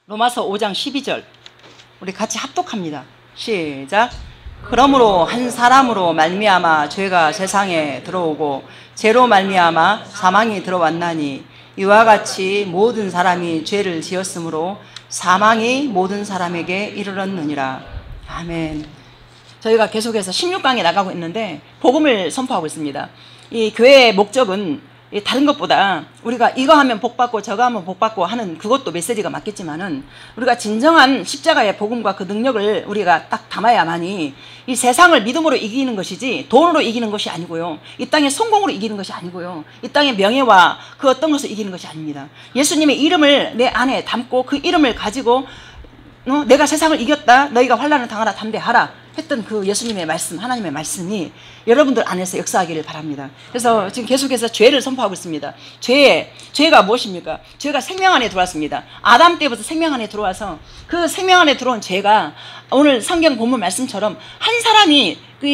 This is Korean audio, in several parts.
로마서 5장 12절 우리 같이 합독합니다. 시작. 그러므로 한 사람으로 말미암아 죄가 세상에 들어오고 죄로 말미암아 사망이 들어왔나니 이와 같이 모든 사람이 죄를 지었으므로 사망이 모든 사람에게 이르렀느니라. 아멘. 저희가 계속해서 16강에 나가고 있는데 복음을 선포하고 있습니다. 이 교회의 목적은 다른 것보다 우리가 이거 하면 복받고 저거 하면 복받고 하는 그것도 메시지가 맞겠지만은 우리가 진정한 십자가의 복음과 그 능력을 우리가 딱 담아야만이 이 세상을 믿음으로 이기는 것이지 돈으로 이기는 것이 아니고요. 이 땅의 성공으로 이기는 것이 아니고요. 이 땅의 명예와 그 어떤 것을 이기는 것이 아닙니다. 예수님의 이름을 내 안에 담고 그 이름을 가지고 내가 세상을 이겼다. 너희가 환난을 당하라 담대하라 했던 그 예수님의 말씀, 하나님의 말씀이 여러분들 안에서 역사하기를 바랍니다. 그래서 지금 계속해서 죄를 선포하고 있습니다. 죄가 무엇입니까? 죄가 생명 안에 들어왔습니다. 아담 때부터 생명 안에 들어와서 그 생명 안에 들어온 죄가 오늘 성경 본문 말씀처럼 한 사람이 그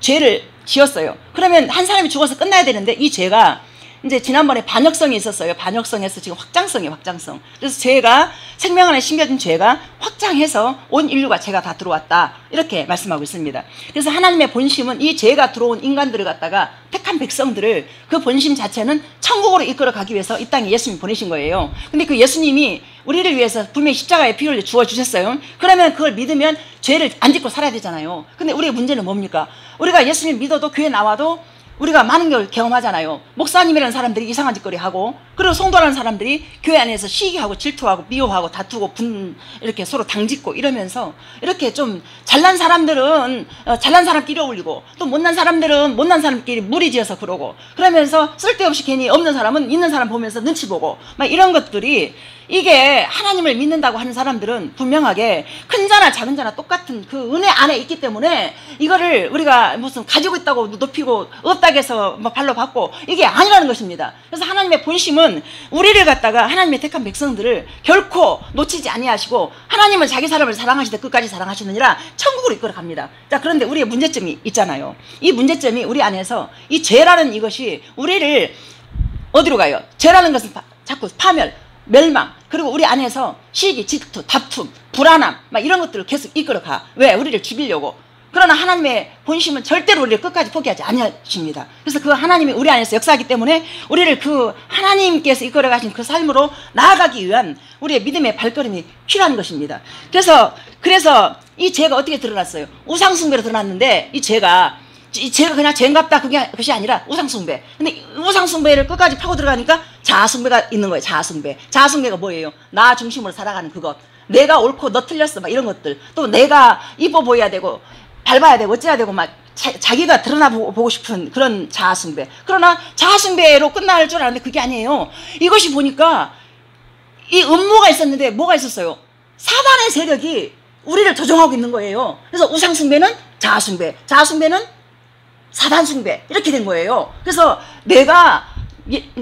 죄를 지었어요. 그러면 한 사람이 죽어서 끝나야 되는데 이 죄가 이제 지난번에 반역성이 있었어요. 반역성에서 지금 확장성이에요. 확장성. 그래서 죄가 생명 안에 심겨진 죄가 확장해서 온 인류가 죄가 다 들어왔다. 이렇게 말씀하고 있습니다. 그래서 하나님의 본심은 이 죄가 들어온 인간들을 갖다가 택한 백성들을 그 본심 자체는 천국으로 이끌어 가기 위해서 이 땅에 예수님 보내신 거예요. 근데 그 예수님이 우리를 위해서 분명히 십자가의 피를 주어 주셨어요. 그러면 그걸 믿으면 죄를 안 짓고 살아야 되잖아요. 근데 우리의 문제는 뭡니까? 우리가 예수님 믿어도 교회 나와도 우리가 많은 걸 경험하잖아요. 목사님이라는 사람들이 이상한 짓거리 하고, 그리고 성도라는 사람들이 교회 안에서 시기하고 질투하고 미워하고 다투고 이렇게 서로 당짓고 이러면서 이렇게 좀 잘난 사람들은 잘난 사람끼리 어울리고 또 못난 사람들은 못난 사람끼리 무리지어서 그러고 그러면서 쓸데없이 괜히 없는 사람은 있는 사람 보면서 눈치 보고 막 이런 것들이 이게 하나님을 믿는다고 하는 사람들은 분명하게 큰 자나 작은 자나 똑같은 그 은혜 안에 있기 때문에 이거를 우리가 무슨 가지고 있다고 높이고 없다고 해서 뭐 발로 받고 이게 아니라는 것입니다. 그래서 하나님의 본심은 우리를 갖다가 하나님의 택한 백성들을 결코 놓치지 아니하시고 하나님은 자기 사람을 사랑하시되 끝까지 사랑하시느니라 천국으로 이끌어 갑니다. 자, 그런데 우리의 문제점이 있잖아요. 이 문제점이 우리 안에서 이 죄라는 이것이 우리를 어디로 가요? 죄라는 것은 자꾸 파멸, 멸망, 그리고 우리 안에서 시기, 질투, 다툼, 불안함 막 이런 것들을 계속 이끌어가. 왜? 우리를 죽이려고. 그러나 하나님의 본심은 절대로 우리를 끝까지 포기하지 아니하십니다. 그래서 그 하나님이 우리 안에서 역사하기 때문에 우리를 그 하나님께서 이끌어가신 그 삶으로 나아가기 위한 우리의 믿음의 발걸음이 필요한 것입니다. 그래서 이 죄가 어떻게 드러났어요? 우상숭배로 드러났는데 이 죄가 그냥 죄인갑다 그것이 아니라 우상숭배. 근데 우상숭배를 끝까지 파고 들어가니까 자아숭배가 있는 거예요. 자아숭배가 뭐예요? 나 중심으로 살아가는 그것. 내가 옳고 너 틀렸어 막 이런 것들. 또 내가 이뻐 보여야 되고 밟아야 되고 어째야 되고 막 자기가 드러나 보고 싶은 그런 자아숭배. 그러나 자아숭배로 끝날 줄 알았는데 그게 아니에요. 이것이 보니까 이 음모가 있었는데 뭐가 있었어요? 사단의 세력이 우리를 조종하고 있는 거예요. 그래서 우상숭배는 자아숭배, 자아숭배는 사단숭배 이렇게 된 거예요. 그래서 내가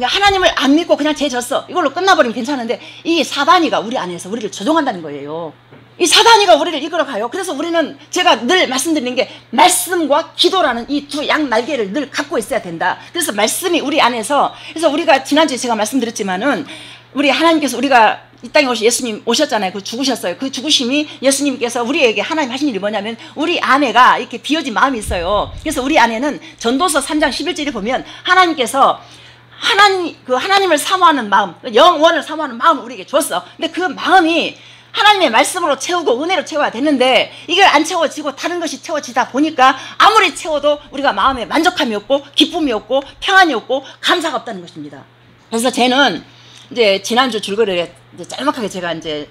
하나님을 안 믿고 그냥 죄 졌어 이걸로 끝나버리면 괜찮은데 이 사단이가 우리 안에서 우리를 조종한다는 거예요. 이 사단이가 우리를 이끌어가요. 그래서 우리는 제가 늘 말씀드리는 게 말씀과 기도라는 이 두 양 날개를 늘 갖고 있어야 된다. 그래서 말씀이 우리 안에서, 그래서 우리가 지난주에 제가 말씀드렸지만은 우리 하나님께서 우리가 이 땅에 예수님 오셨잖아요. 그 죽으셨어요. 그 죽으심이 예수님께서 우리에게 하나님 하신 일이 뭐냐면 우리 안에가 이렇게 비어진 마음이 있어요. 그래서 우리 안에는 전도서 3장 11절에 보면 하나님께서 하나님을 사모하는 마음, 영원을 사모하는 마음을 우리에게 줬어. 근데 그 마음이 하나님의 말씀으로 채우고 은혜로 채워야 되는데 이걸 안 채워지고 다른 것이 채워지다 보니까 아무리 채워도 우리가 마음에 만족함이 없고 기쁨이 없고 평안이 없고 감사가 없다는 것입니다. 그래서 쟤는 이제 지난주 줄거리에 짤막하게 제가 이제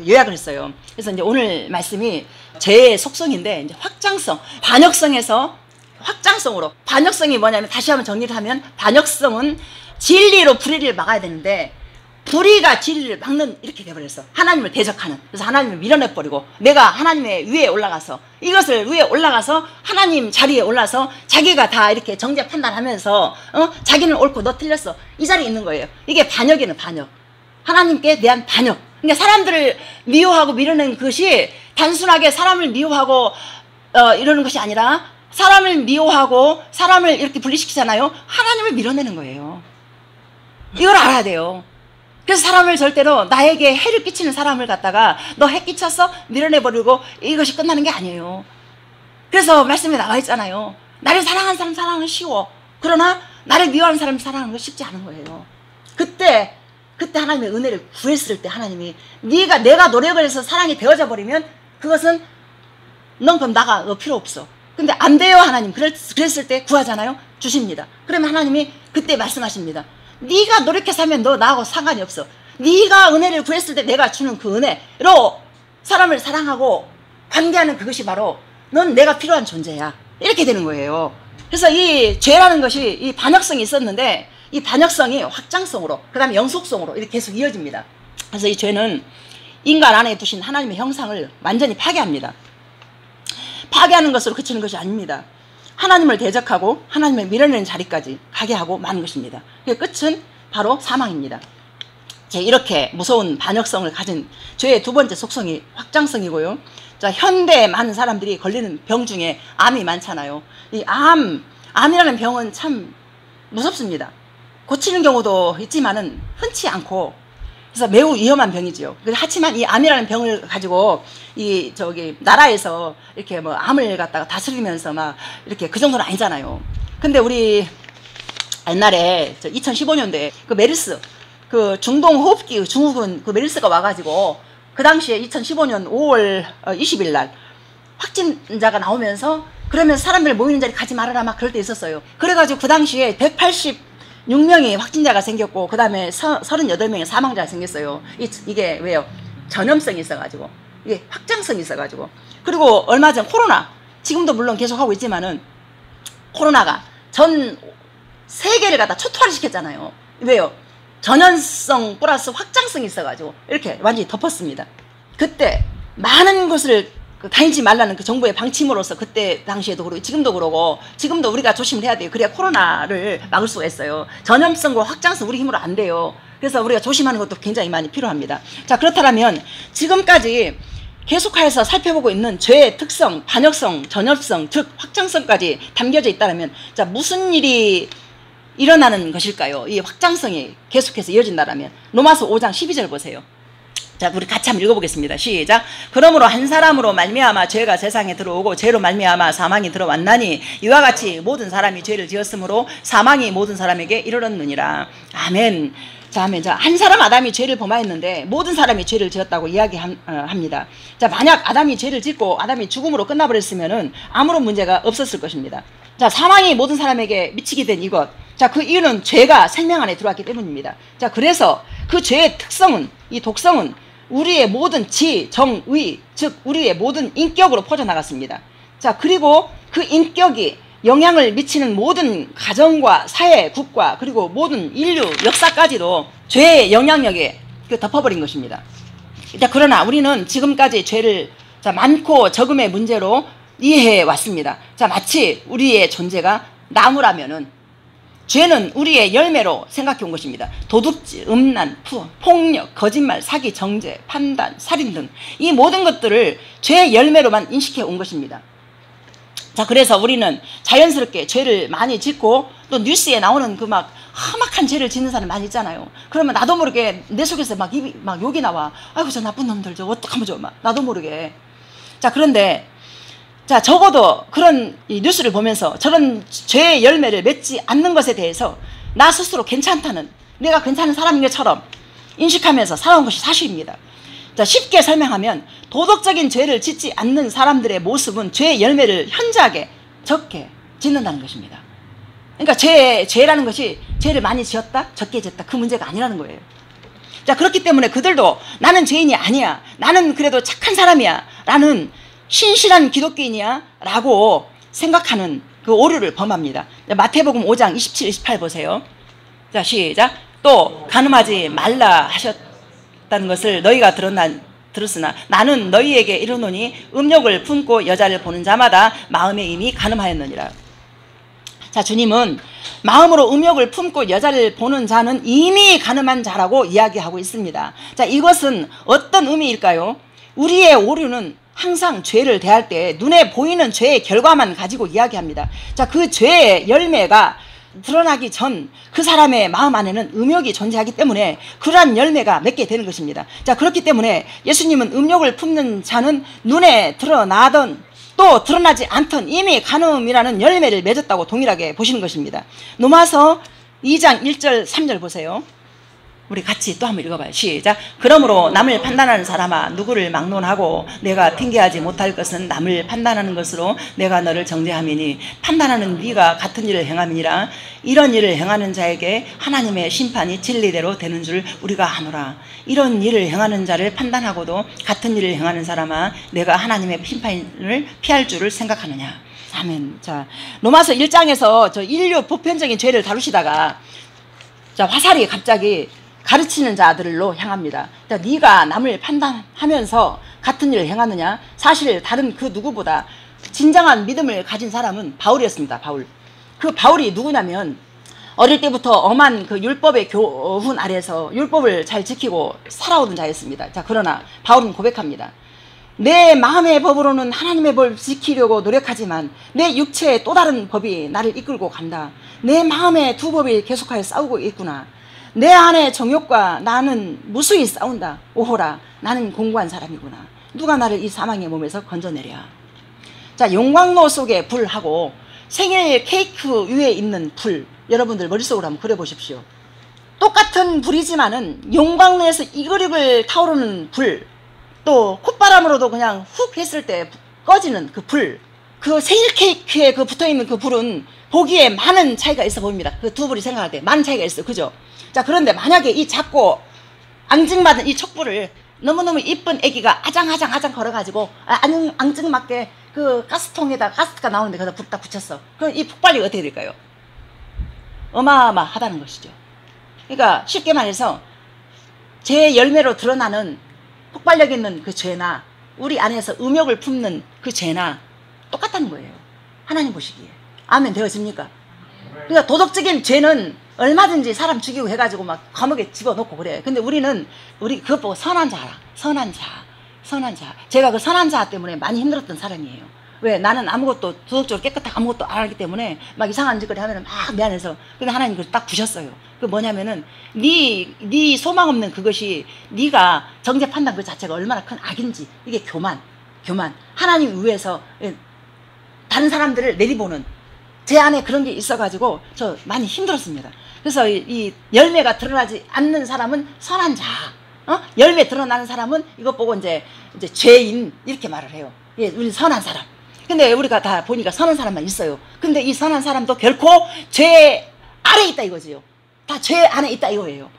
요약을 했어요. 그래서 이제 오늘 말씀이 죄의 속성인데 이제 확장성, 반역성에서 확장성으로. 반역성이 뭐냐면 다시 한번 정리를 하면 반역성은 진리로 불의를 막아야 되는데 불의가 진리를 막는 이렇게 돼버렸어. 하나님을 대적하는. 그래서 하나님을 밀어내버리고 내가 하나님의 위에 올라가서 이것을 위에 올라가서 하나님 자리에 올라서 자기가 다 이렇게 정죄 판단하면서 자기는 옳고 너 틀렸어 이 자리에 있는 거예요. 이게 반역이는 반역. 하나님께 대한 반역. 그러니까 사람들을 미워하고 밀어내는 것이 단순하게 사람을 미워하고 이러는 것이 아니라 사람을 미워하고 사람을 이렇게 분리시키잖아요. 하나님을 밀어내는 거예요. 이걸 알아야 돼요. 그래서 사람을 절대로 나에게 해를 끼치는 사람을 갖다가 너 해 끼쳤어? 밀어내버리고 이것이 끝나는 게 아니에요. 그래서 말씀에 나와 있잖아요. 나를 사랑하는 사람 사랑은 쉬워. 그러나 나를 미워하는 사람 사랑하는 건 쉽지 않은 거예요. 그때 하나님의 은혜를 구했을 때 하나님이 내가 노력을 해서 사랑이 되어져 버리면 그것은 넌 그럼 너 필요 없어. 근데 안 돼요 하나님. 그랬을 때 구하잖아요. 주십니다. 그러면 하나님이 그때 말씀하십니다. 네가 노력해서 하면 너 나하고 상관이 없어. 네가 은혜를 구했을 때 내가 주는 그 은혜로 사람을 사랑하고 관계하는 그것이 바로 넌 내가 필요한 존재야. 이렇게 되는 거예요. 그래서 이 죄라는 것이 이 반역성이 있었는데 이 반역성이 확장성으로 그 다음에 영속성으로 이렇게 계속 이어집니다. 그래서 이 죄는 인간 안에 두신 하나님의 형상을 완전히 파괴합니다. 파괴하는 것으로 그치는 것이 아닙니다. 하나님을 대적하고 하나님을 밀어내는 자리까지 가게 하고 마는 것입니다. 그 끝은 바로 사망입니다. 이렇게 무서운 반역성을 가진 죄의 두 번째 속성이 확장성이고요. 자, 현대에 많은 사람들이 걸리는 병 중에 암이 많잖아요. 이 암이라는 병은 참 무섭습니다. 고치는 경우도 있지만은 흔치 않고 그래서 매우 위험한 병이지요. 하지만 이 암이라는 병을 가지고 나라에서 이렇게 뭐 암을 갖다가 다스리면서 막 이렇게 그 정도는 아니잖아요. 근데 우리 옛날에 2015년도에 그 메르스 그 중동 호흡기 증후군 그 메르스가 와가지고 그 당시에 2015년 5월 20일 날 확진자가 나오면서 그러면 사람들 모이는 자리 가지 말아라 막 그럴 때 있었어요. 그래가지고 그 당시에 186명이 확진자가 생겼고 그 다음에 38명의 사망자가 생겼어요. 이게 왜요? 전염성이 있어가지고 이게 확장성이 있어가지고. 그리고 얼마 전 코로나 지금도 물론 계속하고 있지만은 코로나가 전 세계를 갖다 초토화를 시켰잖아요. 왜요? 전염성 플러스 확장성이 있어가지고 이렇게 완전히 덮었습니다. 그때 많은 곳을 다니지 말라는 그 정부의 방침으로서 그때 당시에도 그러고 지금도 그러고 지금도 우리가 조심을 해야 돼요. 그래야 코로나를 막을 수가 있어요. 전염성과 확장성 우리 힘으로 안 돼요. 그래서 우리가 조심하는 것도 굉장히 많이 필요합니다. 자, 그렇다면 지금까지 계속해서 살펴보고 있는 죄의 특성, 반역성, 전염성, 즉 확장성까지 담겨져 있다면 자, 무슨 일이 일어나는 것일까요? 이 확장성이 계속해서 이어진다면 로마서 5장 12절 보세요. 자, 우리 같이 한번 읽어보겠습니다. 시작. 그러므로 한 사람으로 말미암아 죄가 세상에 들어오고 죄로 말미암아 사망이 들어왔나니 이와 같이 모든 사람이 죄를 지었으므로 사망이 모든 사람에게 이르렀느니라. 아멘. 자, 하면 한 사람 아담이 죄를 범하였는데 모든 사람이 죄를 지었다고 이야기합니다. 자, 만약 아담이 죄를 짓고 아담이 죽음으로 끝나버렸으면은 아무런 문제가 없었을 것입니다. 자, 사망이 모든 사람에게 미치게 된 이것. 자, 그 이유는 죄가 생명 안에 들어왔기 때문입니다. 자, 그래서 그 죄의 특성은, 이 독성은 우리의 모든 지, 정, 의, 즉 우리의 모든 인격으로 퍼져나갔습니다. 자, 그리고 그 인격이 영향을 미치는 모든 가정과 사회, 국가, 그리고 모든 인류, 역사까지도 죄의 영향력에 덮어버린 것입니다. 자, 그러나 우리는 지금까지 죄를 많고 적음의 문제로 이해해 왔습니다. 자, 마치 우리의 존재가 나무라면은 죄는 우리의 열매로 생각해 온 것입니다. 도둑질, 음란, 폭력, 거짓말, 사기, 정죄, 판단, 살인 등 이 모든 것들을 죄의 열매로만 인식해 온 것입니다. 자, 그래서 우리는 자연스럽게 죄를 많이 짓고 또 뉴스에 나오는 그 막 험악한 죄를 짓는 사람 많이 있잖아요. 그러면 나도 모르게 내 속에서 막 욕이 나와. 아이고, 저 나쁜 놈들 저 어떡하면 좋아. 나도 모르게. 자, 그런데 자, 적어도 그런 이 뉴스를 보면서 저런 죄의 열매를 맺지 않는 것에 대해서 나 스스로 괜찮다는, 내가 괜찮은 사람인 것처럼 인식하면서 살아온 것이 사실입니다. 자, 쉽게 설명하면 도덕적인 죄를 짓지 않는 사람들의 모습은 죄의 열매를 현저하게 적게 짓는다는 것입니다. 그러니까 죄라는 것이 죄를 많이 지었다, 적게 지었다 그 문제가 아니라는 거예요. 자, 그렇기 때문에 그들도 나는 죄인이 아니야, 나는 그래도 착한 사람이야 라는 신실한 기독교인이야 라고 생각하는 그 오류를 범합니다. 마태복음 5장 27, 28 보세요. 자, 시작. 또 간음하지 말라 하셨다는 것을 너희가 들었으나 나는 너희에게 이르노니 음욕을 품고 여자를 보는 자마다 마음에 이미 간음하였느니라. 자, 주님은 마음으로 음욕을 품고 여자를 보는 자는 이미 간음한 자라고 이야기하고 있습니다. 자, 이것은 어떤 의미일까요? 우리의 오류는 항상 죄를 대할 때 눈에 보이는 죄의 결과만 가지고 이야기합니다. 자, 그 죄의 열매가 드러나기 전 그 사람의 마음 안에는 음욕이 존재하기 때문에 그러한 열매가 맺게 되는 것입니다. 자, 그렇기 때문에 예수님은 음욕을 품는 자는 눈에 드러나던 또 드러나지 않던 이미 간음이라는 열매를 맺었다고 동일하게 보시는 것입니다. 로마서 2장 1절 3절 보세요. 우리 같이 또 한번 읽어봐요. 시작. 그러므로 남을 판단하는 사람아, 누구를 막론하고 내가 핑계하지 못할 것은 남을 판단하는 것으로 내가 너를 정죄함이니 판단하는 네가 같은 일을 행함이니라. 이런 일을 행하는 자에게 하나님의 심판이 진리대로 되는 줄 우리가 아노라. 이런 일을 행하는 자를 판단하고도 같은 일을 행하는 사람아, 내가 하나님의 심판을 피할 줄을 생각하느냐. 아멘. 자, 로마서 1장에서 저 인류 보편적인 죄를 다루시다가 자, 화살이 갑자기 가르치는 자들로 향합니다. 그러니까 네가 남을 판단하면서 같은 일을 행하느냐. 사실 다른 그 누구보다 진정한 믿음을 가진 사람은 바울이었습니다. 바울. 그 바울이 누구냐면 어릴 때부터 엄한 그 율법의 교훈 아래서 율법을 잘 지키고 살아오던 자였습니다. 자, 그러나 바울은 고백합니다. 내 마음의 법으로는 하나님의 법을 지키려고 노력하지만 내 육체의 또 다른 법이 나를 이끌고 간다. 내 마음의 두 법이 계속하여 싸우고 있구나. 내 안의 정욕과 나는 무수히 싸운다. 오호라, 나는 공고한 사람이구나. 누가 나를 이 사망의 몸에서 건져내랴. 자, 용광로 속에 불하고 생일 케이크 위에 있는 불, 여러분들 머릿속으로 한번 그려보십시오. 똑같은 불이지만은 용광로에서 이글이글 타오르는 불, 또 콧바람으로도 그냥 훅 했을 때 꺼지는 그 불, 그 생일 케이크에 그 붙어있는 그 불은 보기에 많은 차이가 있어 보입니다. 그 두 불이 생각할 때 많은 차이가 있어요. 그죠? 자, 그런데 만약에 이 작고 앙증맞은 이 촛불을 너무너무 이쁜 애기가 아장아장 걸어가지고 앙증맞게 그 가스통에다 가스가 나오는데 거기다 불 딱 붙였어. 그럼 이 폭발력이 어떻게 될까요? 어마어마하다는 것이죠. 그러니까 쉽게 말해서 제 열매로 드러나는 폭발력 있는 그 죄나 우리 안에서 음욕을 품는 그 죄나 똑같다는 거예요. 하나님 보시기에. 아멘. 되어집니까? 그러니까 도덕적인 죄는 얼마든지 사람 죽이고 해가지고 막 감옥에 집어넣고 그래요. 근데 우리 그것 보고 선한 자라. 선한 자. 제가 그 선한 자 때문에 많이 힘들었던 사람이에요. 왜? 나는 아무것도 도덕적으로 깨끗하게 아무것도 안 하기 때문에 막 이상한 짓거리 하면 막 미안해서. 근데 하나님 그걸 딱 부셨어요. 그 뭐냐면은 네 소망 없는 그것이 네가 정죄 판단 그 자체가 얼마나 큰 악인지. 이게 교만. 하나님 위해서 다른 사람들을 내리보는 제 안에 그런 게 있어가지고 저 많이 힘들었습니다. 그래서 이 열매가 드러나지 않는 사람은 선한 자, 열매 드러나는 사람은 이것 보고 이제 죄인 이렇게 말을 해요. 예, 우리 선한 사람. 근데 우리가 다 보니까 선한 사람만 있어요. 근데 이 선한 사람도 결코 죄 아래에 있다 이거지요. 다 죄 안에 있다 이거예요.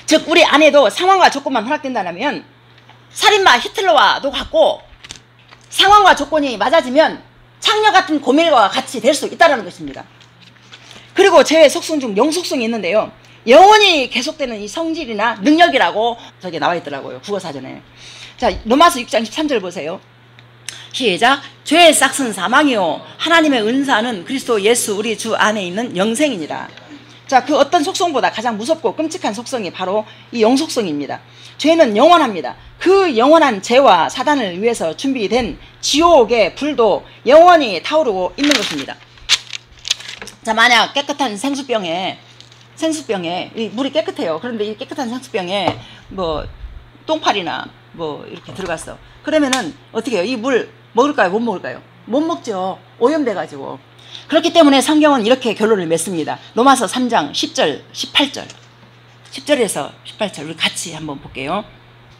즉 우리 안에도 상황과 조건만 허락된다면 살인마 히틀러와도 같고 상황과 조건이 맞아지면 창녀 같은 고멜과 같이 될 수 있다는 것입니다. 그리고 죄의 속성 중 영속성이 있는데요. 영원히 계속되는 이 성질이나 능력이라고 저기 나와 있더라고요. 국어사전에. 자, 로마서 6장 13절 보세요. 시작. 죄의 싹은 사망이요 하나님의 은사는 그리스도 예수 우리 주 안에 있는 영생이니라. 자, 그 어떤 속성보다 가장 무섭고 끔찍한 속성이 바로 이 영속성입니다. 죄는 영원합니다. 그 영원한 죄와 사단을 위해서 준비된 지옥의 불도 영원히 타오르고 있는 것입니다. 자, 만약 깨끗한 생수병에 이 물이 깨끗해요. 그런데 이 깨끗한 생수병에 뭐 똥파리나 뭐 이렇게 들어갔어. 그러면은 어떻게 해요? 이 물 먹을까요? 못 먹을까요? 못 먹죠. 오염돼가지고. 그렇기 때문에 성경은 이렇게 결론을 맺습니다. 로마서 3장 10절, 18절. 10절에서 18절 우리 같이 한번 볼게요.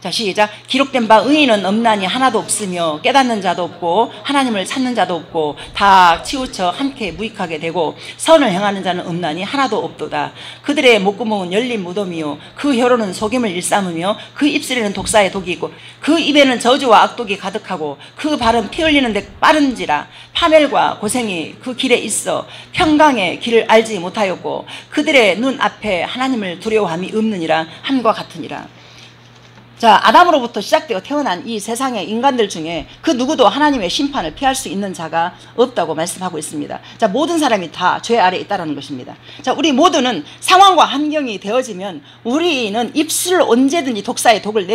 자, 시작. 기록된 바 의인은 없나니 하나도 없으며 깨닫는 자도 없고 하나님을 찾는 자도 없고 다 치우쳐 함께 무익하게 되고 선을 행하는 자는 없나니 하나도 없도다. 그들의 목구멍은 열린 무덤이요 그 혀로는 속임을 일삼으며 그 입술에는 독사의 독이 있고 그 입에는 저주와 악독이 가득하고 그 발은 피 흘리는 데 빠른지라. 파멸과 고생이 그 길에 있어 평강의 길을 알지 못하였고 그들의 눈 앞에 하나님을 두려워함이 없느니라. 함과 같으니라. 자, 아담으로부터 시작되어 태어난 이 세상의 인간들 중에 그 누구도 하나님의 심판을 피할 수 있는 자가 없다고 말씀하고 있습니다. 자, 모든 사람이 다 죄 아래에 있다는 것입니다. 자, 우리 모두는 상황과 환경이 되어지면 우리는 입술로 언제든지 독사의 독을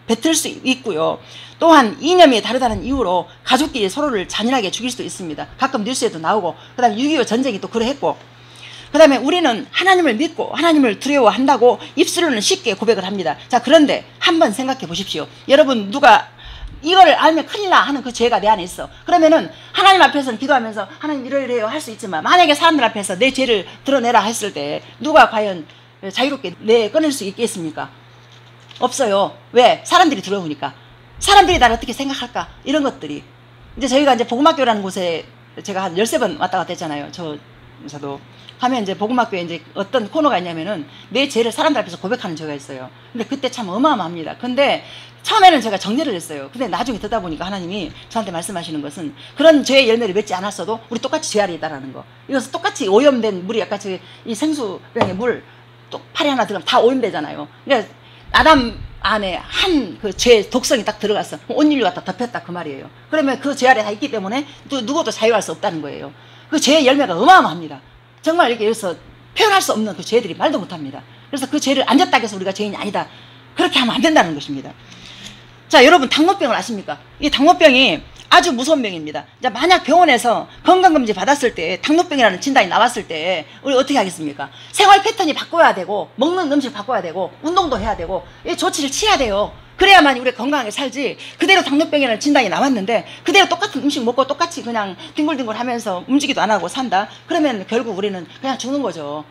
뱉을 수 있고요. 또한 이념이 다르다는 이유로 가족끼리 서로를 잔인하게 죽일 수도 있습니다. 가끔 뉴스에도 나오고, 그 다음에 6.25 전쟁이 또 그러했고, 그 다음에 우리는 하나님을 믿고 하나님을 두려워한다고 입술로는 쉽게 고백을 합니다. 자, 그런데 한번 생각해 보십시오. 여러분, 누가 이거를 알면 큰일 나 하는 그 죄가 내 안에 있어. 그러면은 하나님 앞에서는 기도하면서 하나님 이러이러해요 할 수 있지만, 만약에 사람들 앞에서 내 죄를 드러내라 했을 때 누가 과연 자유롭게 꺼낼 수 있겠습니까? 없어요. 왜? 사람들이 두려우니까. 사람들이 나를 어떻게 생각할까? 이런 것들이. 이제 저희가 이제 복음학교라는 곳에 제가 한 13번 왔다 갔다 했잖아요. 저도. 하면 이제 복음학교에 이제 어떤 코너가 있냐면은 내 죄를 사람들 앞에서 고백하는 죄가 있어요. 근데 그때 참 어마어마합니다. 근데 처음에는 제가 정리를 했어요. 근데 나중에 듣다 보니까 하나님이 저한테 말씀하시는 것은 그런 죄의 열매를 맺지 않았어도 우리 똑같이 죄 아래 있다라는 거. 이것은 똑같이 오염된 물이 약간 이 생수병에 물 또 팔에 하나 들어가면 다 오염되잖아요. 그러니까 아담 안에 한 그 죄 독성이 딱 들어갔어. 온 인류 갖다 덮였다 그 말이에요. 그러면 그 죄 아래 다 있기 때문에 또 누구도 자유할 수 없다는 거예요. 그 죄의 열매가 어마어마합니다. 정말 이렇게 여기서 표현할 수 없는 그 죄들이 말도 못합니다. 그래서 그 죄를 안 졌다고 해서 우리가 죄인이 아니다. 그렇게 하면 안 된다는 것입니다. 자, 여러분, 당뇨병을 아십니까? 이 당뇨병이 아주 무서운 병입니다. 자, 만약 병원에서 건강검진 받았을 때 당뇨병이라는 진단이 나왔을 때 우리 어떻게 하겠습니까? 생활 패턴이 바꿔야 되고 먹는 음식 바꿔야 되고 운동도 해야 되고 이 조치를 취해야 돼요. 그래야만 우리 건강하게 살지. 그대로 당뇨병이라는 진단이 나왔는데 그대로 똑같은 음식 먹고 똑같이 그냥 뒹굴뒹굴 하면서 움직이도 안 하고 산다? 그러면 결국 우리는 그냥 죽는 거죠.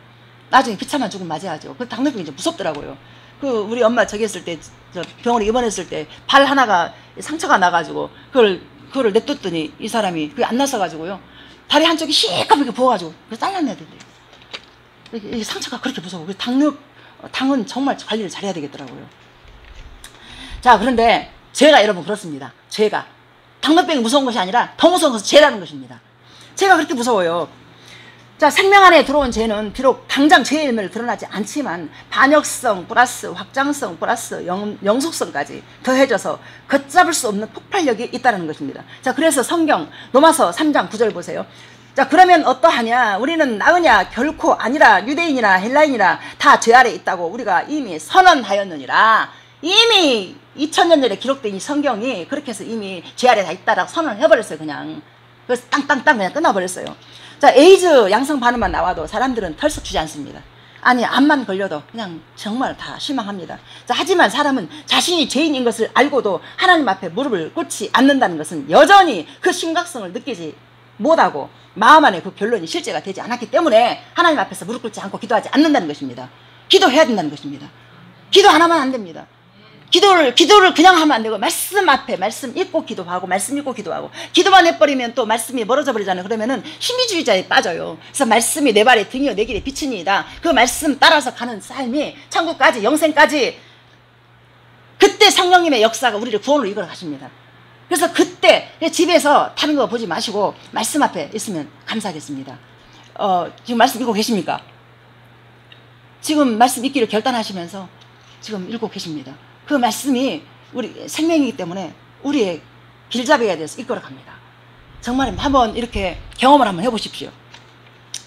나중에 비참한 죽음 맞이하죠. 그 당뇨병이 좀 무섭더라고요. 그 우리 엄마 저기 했을 때, 저 병원에 입원했을 때 발 하나가 상처가 나가지고 그거를 냅뒀더니 이 사람이 그게 안 났어가지고요. 다리 한쪽이 시커멓게 부어가지고 그래서 잘라내야 된대요. 이게 상처가 그렇게 무서워. 당은 정말 관리를 잘해야 되겠더라고요. 자, 그런데 죄가 여러분 그렇습니다. 죄가. 당뇨병이 무서운 것이 아니라 더 무서운 것은 죄라는 것입니다. 죄가 그렇게 무서워요. 자, 생명 안에 들어온 죄는 비록 당장 죄의 열매를 드러나지 않지만 반역성 플러스 확장성 플러스 영속성까지 더해져서 걷잡을 수 없는 폭발력이 있다는 것입니다. 자, 그래서 성경 로마서 3장 9절 보세요. 자, 그러면 어떠하냐? 우리는 나으냐? 결코 아니라 유대인이나 헬라인이나 다 죄 아래 있다고 우리가 이미 선언하였느니라. 이미 2000년 전에 기록된 이 성경이 그렇게 해서 이미 죄 아래 다 있다라고 선언을 해버렸어요. 그냥. 그래서 땅땅땅 그냥 끊어버렸어요. 자, 에이즈 양성 반응만 나와도 사람들은 털썩 주지 않습니다. 아니, 암만 걸려도 그냥 정말 다 실망합니다. 자, 하지만 사람은 자신이 죄인인 것을 알고도 하나님 앞에 무릎을 꿇지 않는다는 것은 여전히 그 심각성을 느끼지 못하고 마음 안에 그 결론이 실제가 되지 않았기 때문에 하나님 앞에서 무릎 꿇지 않고 기도하지 않는다는 것입니다. 기도해야 된다는 것입니다. 기도 안 하면 안 됩니다. 기도를 그냥 하면 안 되고 말씀 앞에 말씀 읽고 기도하고 말씀 읽고 기도하고 기도만 해버리면 또 말씀이 멀어져 버리잖아요. 그러면은 신비주의자에 빠져요. 그래서 말씀이 내 발에 등이요 내 길에 빛이니이다. 그 말씀 따라서 가는 삶이 천국까지 영생까지 그때 성령님의 역사가 우리를 구원으로 이끌어 가십니다. 그래서 그때 집에서 다른 거 보지 마시고 말씀 앞에 있으면 감사하겠습니다. 지금 말씀 읽고 계십니까? 지금 말씀 읽기를 결단하시면서 지금 읽고 계십니다. 그 말씀이 우리 생명이기 때문에 우리의 길잡이가 돼서 이끌어 갑니다. 정말 한번 이렇게 경험을 한번 해보십시오.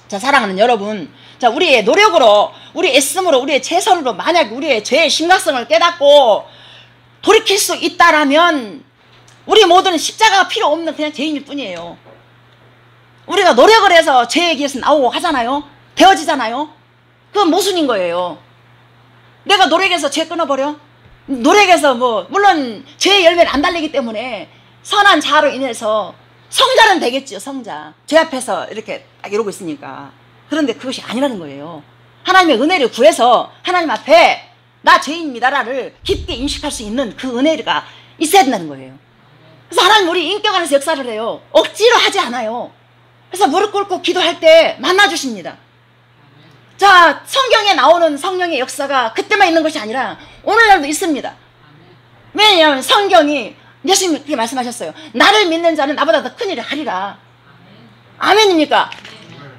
자, 사랑하는 여러분, 자, 우리의 노력으로, 우리 애씀으로, 우리의 최선으로 만약 우리의 죄의 심각성을 깨닫고 돌이킬 수 있다라면 우리 모두는 십자가가 필요 없는 그냥 죄인일 뿐이에요. 우리가 노력을 해서 죄의 길에서 나오고 하잖아요. 되어지잖아요. 그건 모순인 거예요. 내가 노력해서 죄 끊어버려? 노력해서 물론 죄의 열매를 안 달리기 때문에 선한 자로 인해서 성자는 되겠죠. 성자. 죄 앞에서 이렇게 딱 이러고 있으니까. 그런데 그것이 아니라는 거예요. 하나님의 은혜를 구해서 하나님 앞에 나 죄인입니다라를 깊게 인식할 수 있는 그 은혜가 있어야 된다는 거예요. 그래서 하나님 우리 인격 안에서 역사를 해요. 억지로 하지 않아요. 그래서 무릎 꿇고 기도할 때 만나주십니다. 자, 성경에 나오는 성령의 역사가 그때만 있는 것이 아니라 오늘날도 있습니다. 왜냐하면 성경이 예수님이 그렇게 말씀하셨어요. 나를 믿는 자는 나보다 더 큰 일을 하리라. 아멘입니까?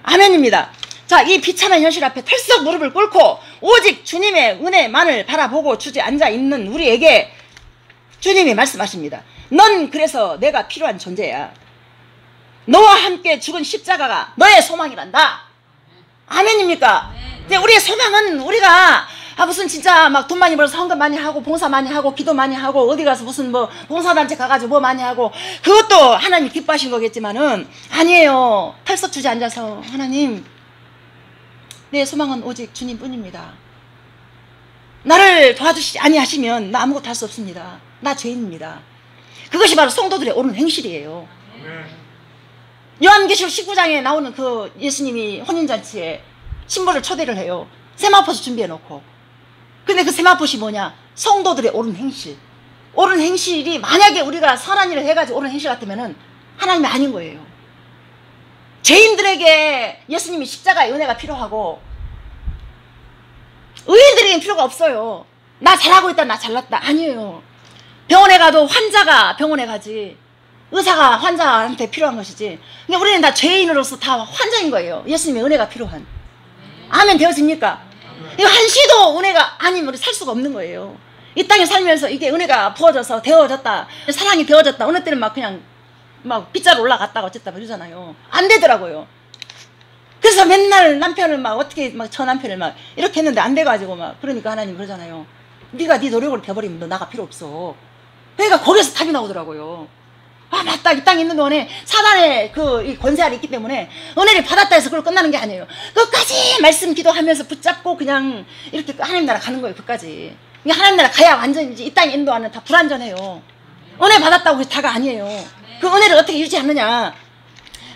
아멘입니다. 자, 이 비참한 현실 앞에 털썩 무릎을 꿇고 오직 주님의 은혜만을 바라보고 주제 앉아 있는 우리에게 주님이 말씀하십니다. 넌 그래서 내가 필요한 존재야. 너와 함께 죽은 십자가가 너의 소망이란다. 아멘입니까? 네. 우리의 소망은 우리가 무슨 진짜 막 돈 많이 벌어서 헌금 많이 하고 봉사 많이 하고 기도 많이 하고 어디 가서 무슨 봉사단체 가가지고 뭐 많이 하고 그것도 하나님 기뻐하신 거겠지만은 아니에요. 털썩 주지 앉아서 하나님 내 소망은 오직 주님뿐입니다. 나를 도와주시지 아니하시면 나 아무것도 할 수 없습니다. 나 죄인입니다. 그것이 바로 성도들의 옳은 행실이에요. 요한계시록 19장에 나오는 그 예수님이 혼인잔치에 신부를 초대를 해요. 세마포수 준비해놓고. 근데 그 세마포시 뭐냐? 성도들의 옳은 행실. 옳은 행실이 만약에 우리가 선한 일을 해가지고 옳은 행실 같으면은 하나님이 아닌 거예요. 죄인들에게 예수님이 십자가의 은혜가 필요하고 의인들에게는 필요가 없어요. 나 잘하고 있다, 나 잘났다. 아니에요. 병원에 가도 환자가 병원에 가지 의사가 환자한테 필요한 것이지. 그러니까 우리는 다 죄인으로서 다 환자인 거예요. 예수님의 은혜가 필요한. 아멘 되어집니까? 이거 한시도 은혜가 아니면 우리 살 수가 없는 거예요. 이 땅에 살면서 이게 은혜가 부어져서 되어졌다, 사랑이 되어졌다. 어느 때는 막 그냥 막 빗자루 올라갔다가 어쨌다 그러잖아요. 안 되더라고요. 그래서 맨날 남편을 막 어떻게 막 저 남편을 막 이렇게 했는데 안 돼가지고 막 그러니까 하나님 그러잖아요. 네가 네 노력을 펴버리면 너 나가 필요 없어. 그러니까 거기서 답이 나오더라고요. 아 맞다, 이 땅에 있는 동안에 사단의 이 권세알이 있기 때문에 은혜를 받았다 해서 그걸 끝나는 게 아니에요. 끝까지 말씀 기도하면서 붙잡고 그냥 이렇게 하나님 나라 가는 거예요. 끝까지. 하나님 나라 가야 완전히 이 땅에 인도하는 다 불완전해요. 은혜 받았다고 다가 아니에요. 그 은혜를 어떻게 유지하느냐.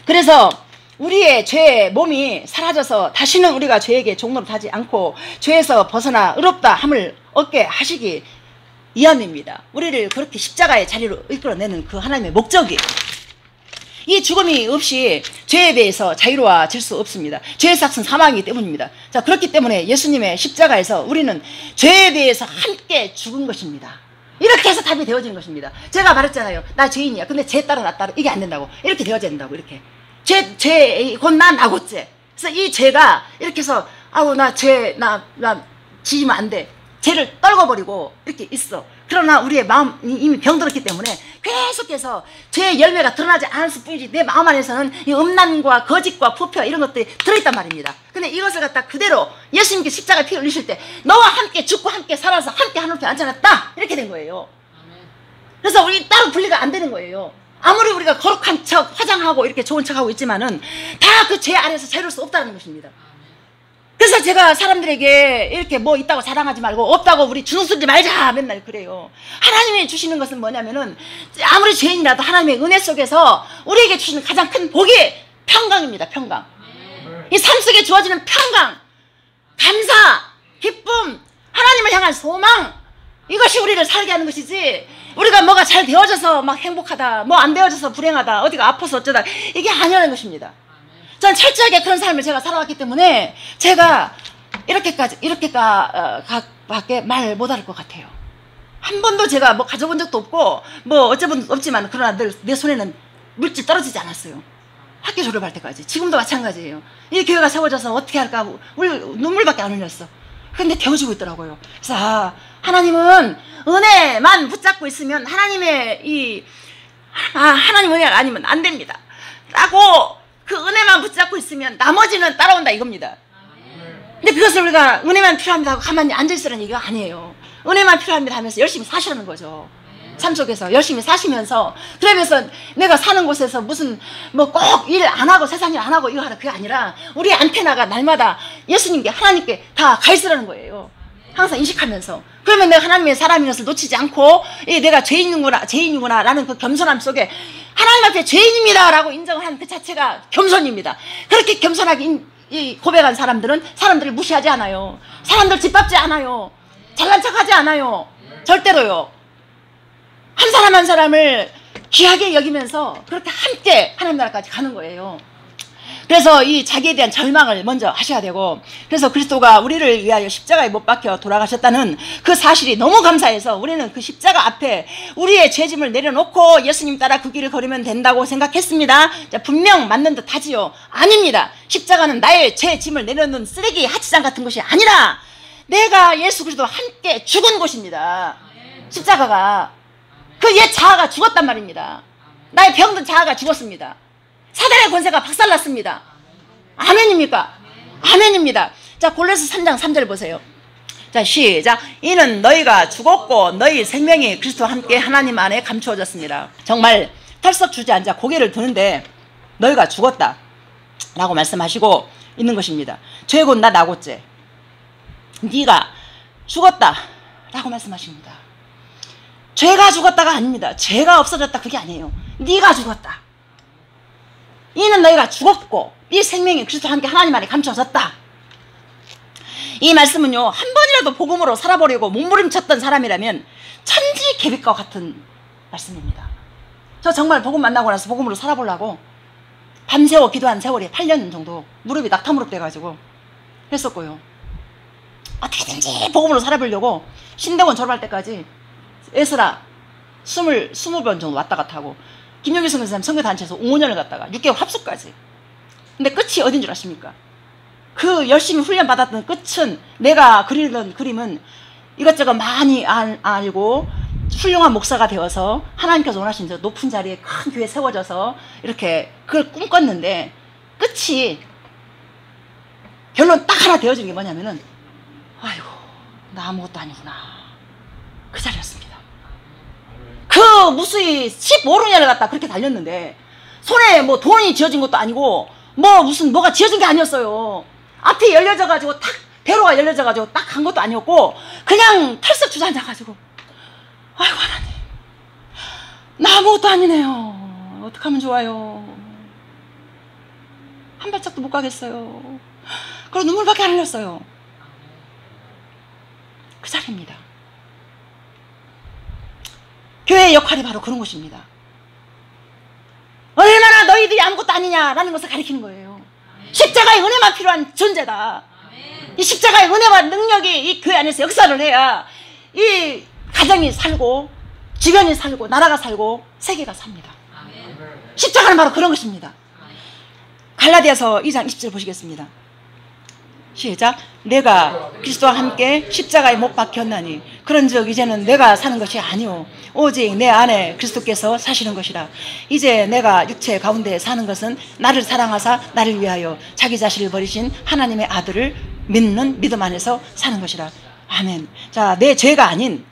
그래서 우리의 죄 몸이 사라져서 다시는 우리가 죄에게 종로를 타지 않고 죄에서 벗어나 의롭다 함을 얻게 하시기 위함입니다. 우리를 그렇게 십자가의 자리로 이끌어내는 그 하나님의 목적이, 이 죽음이 없이 죄에 대해서 자유로워질 수 없습니다. 죄의 삭은 사망이기 때문입니다. 자, 그렇기 때문에 예수님의 십자가에서 우리는 죄에 대해서 함께 죽은 것입니다. 이렇게 해서 답이 되어지는 것입니다. 제가 말했잖아요. 나 죄인이야. 근데 죄 따라 나 따라 이게 안 된다고. 이렇게 되어져야 된다고. 이렇게 곧 나 나고죄. 그래서 이 죄가 이렇게 해서 아우 나 지면 안 돼. 죄를 떨궈버리고 이렇게 있어. 그러나 우리의 마음이 이미 병들었기 때문에 계속해서 죄의 열매가 드러나지 않을 뿐이지 내 마음 안에서는 이 음란과 거짓과 부패 이런 것들이 들어있단 말입니다. 근데 이것을 갖다 그대로 예수님께 십자가에 피 흘리실 때 너와 함께 죽고 함께 살아서 함께 하늘에 앉아놨다 이렇게 된 거예요. 그래서 우리 따로 분리가 안 되는 거예요. 아무리 우리가 거룩한 척 화장하고 이렇게 좋은 척하고 있지만은 다 그 죄 아래서 자유로울 수 없다는 것입니다. 그래서 제가 사람들에게 이렇게 뭐 있다고 자랑하지 말고 없다고 우리 주눅 들지 말자 맨날 그래요. 하나님이 주시는 것은 뭐냐면은 아무리 죄인이라도 하나님의 은혜 속에서 우리에게 주시는 가장 큰 복이 평강입니다. 평강. 이 삶 속에 주어지는 평강, 감사, 기쁨, 하나님을 향한 소망, 이것이 우리를 살게 하는 것이지 우리가 뭐가 잘 되어져서 막 행복하다, 뭐 안 되어져서 불행하다, 어디가 아파서 어쩌다, 이게 아니라는 것입니다. 전 철저하게 그런 삶을 제가 살아왔기 때문에 제가 이렇게밖에 말 못할 것 같아요. 한 번도 제가 뭐 가져본 적도 없고 뭐 어쩌면 없지만 그러나 늘 내 손에는 물질 떨어지지 않았어요. 학교 졸업할 때까지. 지금도 마찬가지예요. 이 교회가 세워져서 어떻게 할까 눈물밖에 안 흘렸어. 근데 되어지고 있더라고요. 그래서 하나님은 은혜만 붙잡고 있으면 하나님의 하나님 은혜가 아니면 안 됩니다 라고 그 은혜만 붙잡고 있으면 나머지는 따라온다 이겁니다. 근데 그것을 우리가 은혜만 필요합니다 하고 가만히 앉아있으라는 얘기가 아니에요. 은혜만 필요합니다 하면서 열심히 사시라는 거죠. 삶 속에서 열심히 사시면서, 그러면서 내가 사는 곳에서 무슨 뭐 꼭 일 안 하고 세상 일 안 하고 이거 하라 그게 아니라 우리 안테나가 날마다 예수님께 하나님께 다 가 있으라는 거예요. 항상 인식하면서. 그러면 내가 하나님의 사람인 것을 놓치지 않고 내가 죄인이구나 라는 그 겸손함 속에 하나님 앞에 죄인입니다 라고 인정을 하는 그 자체가 겸손입니다. 그렇게 겸손하게 고백한 사람들은 사람들을 무시하지 않아요. 사람들 짓밟지 않아요. 잘난 척하지 않아요. 절대로요. 한 사람 한 사람을 귀하게 여기면서 그렇게 함께 하나님 나라까지 가는 거예요. 그래서 이 자기에 대한 절망을 먼저 하셔야 되고, 그래서 그리스도가 우리를 위하여 십자가에 못 박혀 돌아가셨다는 그 사실이 너무 감사해서 우리는 그 십자가 앞에 우리의 죄짐을 내려놓고 예수님 따라 그 길을 걸으면 된다고 생각했습니다. 자, 분명 맞는 듯 하지요. 아닙니다. 십자가는 나의 죄짐을 내려놓는 쓰레기 하치장 같은 것이 아니라 내가 예수 그리스도와 함께 죽은 곳입니다. 십자가가 그 옛 자아가 죽었단 말입니다. 나의 병든 자아가 죽었습니다. 사단의 권세가 박살났습니다. 아멘입니까? 아멘입니다. 자, 골로새 3장 3절 보세요. 자, 시작. 이는 너희가 죽었고 너희 생명이 그리스도와 함께 하나님 안에 감추어졌습니다. 정말 털썩 주저앉아 고개를 드는데 너희가 죽었다 라고 말씀하시고, 있는 것입니다. 죄 곧 나 나고죄. 네가 죽었다 라고 말씀하십니다. 죄가 죽었다가 아닙니다. 죄가 없어졌다 그게 아니에요. 네가 죽었다. 이는 너희가 죽었고 네 생명이 그리스도와 함께 하나님 안에 감춰졌다. 이 말씀은요, 한 번이라도 복음으로 살아보려고 몸부림쳤던 사람이라면 천지개벽과 같은 말씀입니다. 저 정말 복음 만나고 나서 복음으로 살아보려고 밤새워 기도한 세월이 8년 정도 무릎이 낙타무릎 돼가지고 했었고요. 어떻게든지 복음으로 살아보려고 신대원 졸업할 때까지 에스라 20번 정도 왔다 갔다 하고 김영길 선교사님 선교단체에서 5년을 갔다가 6개월 합숙까지. 근데 끝이 어딘 줄 아십니까? 그 열심히 훈련 받았던 끝은 내가 그리던 그림은 이것저것 많이 알고 훌륭한 목사가 되어서 하나님께서 원하신 저 높은 자리에 큰 교회 세워져서 이렇게 그걸 꿈꿨는데 끝이 결론 딱 하나 되어진 게 뭐냐면은 아이고 나 아무것도 아니구나 그 자리였습니다. 그 무수히 15년을 갖다 그렇게 달렸는데 손에 뭐 돈이 쥐어진 것도 아니고 뭐 무슨 뭐가 쥐어진 게 아니었어요. 앞이 열려져 가지고 탁 대로가 열려져 가지고 딱 간 것도 아니었고 그냥 털썩 주저앉아가지고 아이고 하나님 나 아무것도 아니네요. 어떡하면 좋아요. 한 발짝도 못 가겠어요. 그리고 눈물밖에 안 흘렸어요. 그 자리입니다. 교회의 역할이 바로 그런 것입니다. 얼마나 너희들이 아무것도 아니냐라는 것을 가리키는 거예요. 십자가의 은혜만 필요한 존재다. 이 십자가의 은혜와 능력이 이 교회 안에서 역사를 해야 이 가정이 살고 주변이 살고 나라가 살고 세계가 삽니다. 십자가는 바로 그런 것입니다. 갈라디아서 2장 20절 보시겠습니다. 시작. 내가 그리스도와 함께 십자가에 못 박혔나니 그런즉 이제는 내가 사는 것이 아니오 오직 내 안에 그리스도께서 사시는 것이라. 이제 내가 육체 가운데 사는 것은 나를 사랑하사 나를 위하여 자기 자신을 버리신 하나님의 아들을 믿는 믿음 안에서 사는 것이라. 아멘. 자, 내 죄가 아닌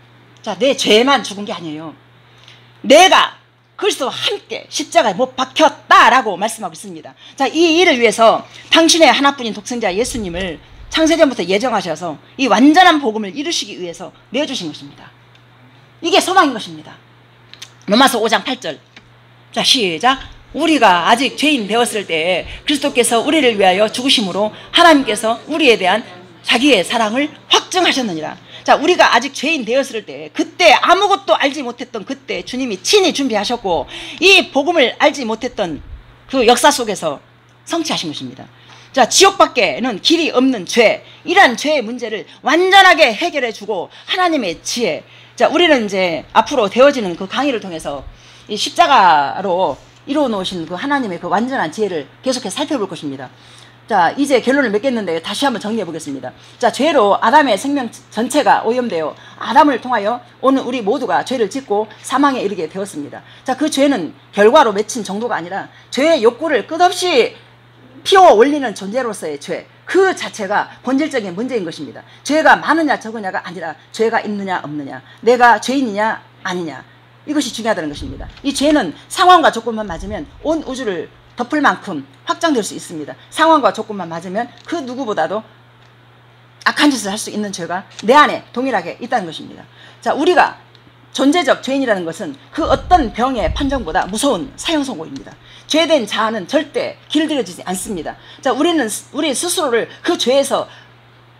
내 죄만 죽은 게 아니에요. 내가 그리스도와 함께 십자가에 못 박혔다라고 말씀하고 있습니다. 자, 이 일을 위해서 당신의 하나뿐인 독생자 예수님을 창세전부터 예정하셔서 이 완전한 복음을 이루시기 위해서 내어주신 것입니다. 이게 소망인 것입니다. 로마서 5장 8절. 자, 시작. 우리가 아직 죄인 되었을 때에 그리스도께서 우리를 위하여 죽으심으로 하나님께서 우리에 대한 자기의 사랑을 확증하셨느니라. 자, 우리가 아직 죄인 되었을 때 그때 아무것도 알지 못했던 그때 주님이 친히 준비하셨고 이 복음을 알지 못했던 그 역사 속에서 성취하신 것입니다. 자, 지옥밖에는 길이 없는 죄, 이러한 죄의 문제를 완전하게 해결해 주고 하나님의 지혜. 자, 우리는 이제 앞으로 되어지는 그 강의를 통해서 이 십자가로 이루어 놓으신 그 하나님의 그 완전한 지혜를 계속해서 살펴볼 것입니다. 자, 이제 결론을 맺겠는데 다시 한번 정리해 보겠습니다. 자, 죄로 아담의 생명 전체가 오염되어 아담을 통하여 오늘 우리 모두가 죄를 짓고 사망에 이르게 되었습니다. 자, 그 죄는 결과로 맺힌 정도가 아니라 죄의 욕구를 끝없이 피워 올리는 존재로서의 죄, 그 자체가 본질적인 문제인 것입니다. 죄가 많으냐 적으냐가 아니라 죄가 있느냐 없느냐, 내가 죄인이냐 아니냐, 이것이 중요하다는 것입니다. 이 죄는 상황과 조건만 맞으면 온 우주를 덮을 만큼 확장될 수 있습니다. 상황과 조건만 맞으면 그 누구보다도 악한 짓을 할 수 있는 죄가 내 안에 동일하게 있다는 것입니다. 자, 우리가 존재적 죄인이라는 것은 그 어떤 병의 판정보다 무서운 사형선고입니다. 죄된 자아는 절대 길들여지지 않습니다. 자, 우리는 우리 스스로를 그 죄에서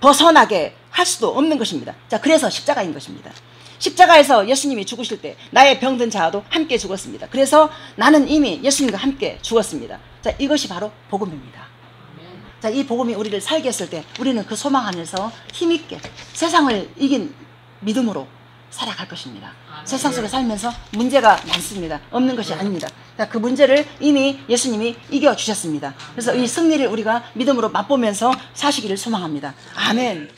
벗어나게 할 수도 없는 것입니다. 자, 그래서 십자가인 것입니다. 십자가에서 예수님이 죽으실 때 나의 병든 자아도 함께 죽었습니다. 그래서 나는 이미 예수님과 함께 죽었습니다. 자, 이것이 바로 복음입니다. 자, 이 복음이 우리를 살게 했을 때 우리는 그 소망 안에서 힘있게 세상을 이긴 믿음으로 살아갈 것입니다. 세상 속에 살면서 문제가 많습니다. 없는 것이 아닙니다. 자, 그 문제를 이미 예수님이 이겨주셨습니다. 그래서 이 승리를 우리가 믿음으로 맛보면서 사시기를 소망합니다. 아멘.